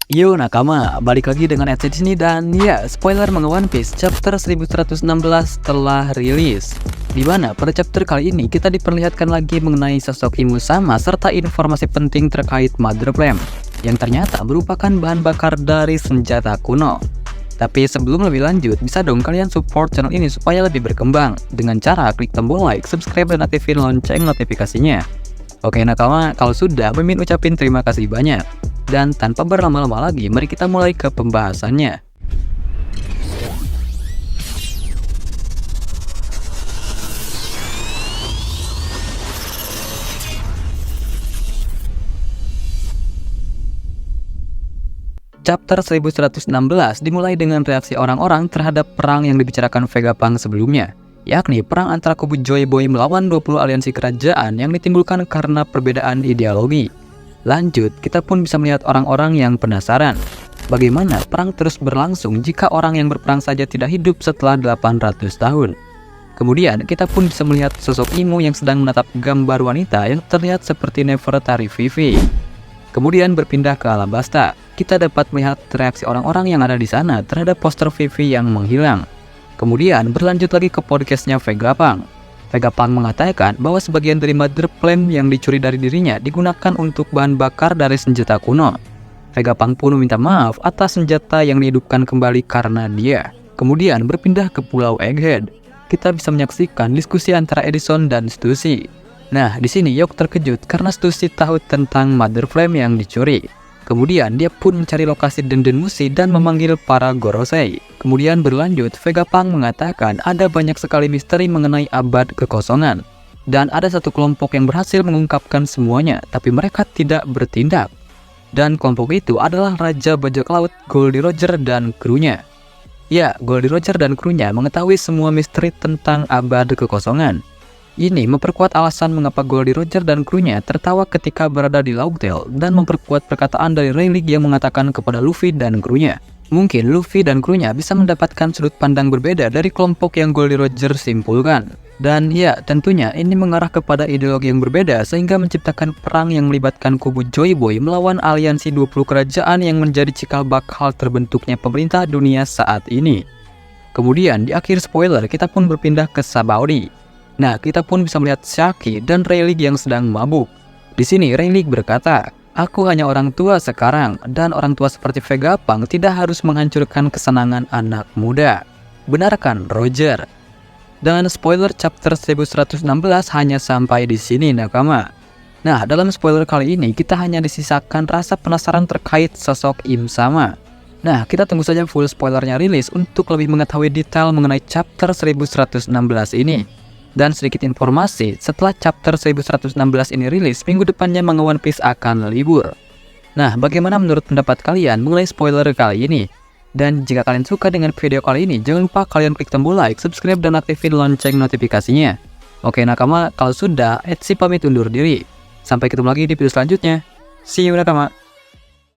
Yo nakama, balik lagi dengan Ed di sini dan ya, spoiler manga One Piece chapter 1116 telah rilis. Di mana pada chapter kali ini kita diperlihatkan lagi mengenai sosok Imu Sama serta informasi penting terkait Mother Flame yang ternyata merupakan bahan bakar dari senjata kuno. Tapi sebelum lebih lanjut, bisa dong kalian support channel ini supaya lebih berkembang dengan cara klik tombol like, subscribe, dan aktifin lonceng notifikasinya. Oke nakama, kalau sudah, Mimin ucapin terima kasih banyak. Dan tanpa berlama-lama lagi, mari kita mulai ke pembahasannya. Chapter 1116 dimulai dengan reaksi orang-orang terhadap perang yang dibicarakan Vegapunk sebelumnya, yakni perang antara kubu Joy Boy melawan 20 aliansi kerajaan yang ditimbulkan karena perbedaan ideologi. Lanjut, kita pun bisa melihat orang-orang yang penasaran bagaimana perang terus berlangsung jika orang yang berperang saja tidak hidup setelah 800 tahun. Kemudian, kita pun bisa melihat sosok Imu yang sedang menatap gambar wanita yang terlihat seperti Nefertari Vivi. Kemudian berpindah ke Alabasta, kita dapat melihat reaksi orang-orang yang ada di sana terhadap poster Vivi yang menghilang. Kemudian berlanjut lagi ke podcastnya Vegapunk. Vegapunk mengatakan bahwa sebagian dari Mother Flame yang dicuri dari dirinya digunakan untuk bahan bakar dari senjata kuno. Vegapunk pun meminta maaf atas senjata yang dihidupkan kembali karena dia. Kemudian berpindah ke Pulau Egghead. Kita bisa menyaksikan diskusi antara Edison dan Stussy. Nah, di sini Yok terkejut karena Stussy tahu tentang Mother Flame yang dicuri. Kemudian dia pun mencari lokasi Denden Mushi dan memanggil para Gorosei. Kemudian berlanjut, Vegapunk mengatakan ada banyak sekali misteri mengenai abad kekosongan. Dan ada satu kelompok yang berhasil mengungkapkan semuanya, tapi mereka tidak bertindak. Dan kelompok itu adalah Raja Bajak Laut, Goldie Roger dan krunya. Ya, Goldie Roger dan krunya mengetahui semua misteri tentang abad kekosongan. Ini memperkuat alasan mengapa Goldie Roger dan krunya tertawa ketika berada di Laugtail dan memperkuat perkataan dari Rayleigh yang mengatakan kepada Luffy dan krunya. Mungkin Luffy dan krunya bisa mendapatkan sudut pandang berbeda dari kelompok yang Goldie Roger simpulkan. Dan ya, tentunya ini mengarah kepada ideologi yang berbeda sehingga menciptakan perang yang melibatkan kubu Joy Boy melawan aliansi 20 kerajaan yang menjadi cikal bakal terbentuknya pemerintah dunia saat ini. Kemudian di akhir spoiler kita pun berpindah ke Sabaody. Nah, kita pun bisa melihat Shaki dan Rayleigh yang sedang mabuk. Di sini Rayleigh berkata, "Aku hanya orang tua sekarang, dan orang tua seperti Vegapunk tidak harus menghancurkan kesenangan anak muda." Benarkan Roger? Dan spoiler chapter 1116 hanya sampai di sini nakama. Nah, dalam spoiler kali ini kita hanya disisakan rasa penasaran terkait sosok Im Sama. Nah, kita tunggu saja full spoilernya rilis untuk lebih mengetahui detail mengenai chapter 1116 ini. Dan sedikit informasi, setelah chapter 1116 ini rilis, minggu depannya manga One Piece akan libur. Nah, bagaimana menurut pendapat kalian mengenai spoiler kali ini? Dan jika kalian suka dengan video kali ini, jangan lupa kalian klik tombol like, subscribe, dan aktifin lonceng notifikasinya. Oke nakama, kalau sudah, Ed pamit undur diri. Sampai ketemu lagi di video selanjutnya. See you nakama.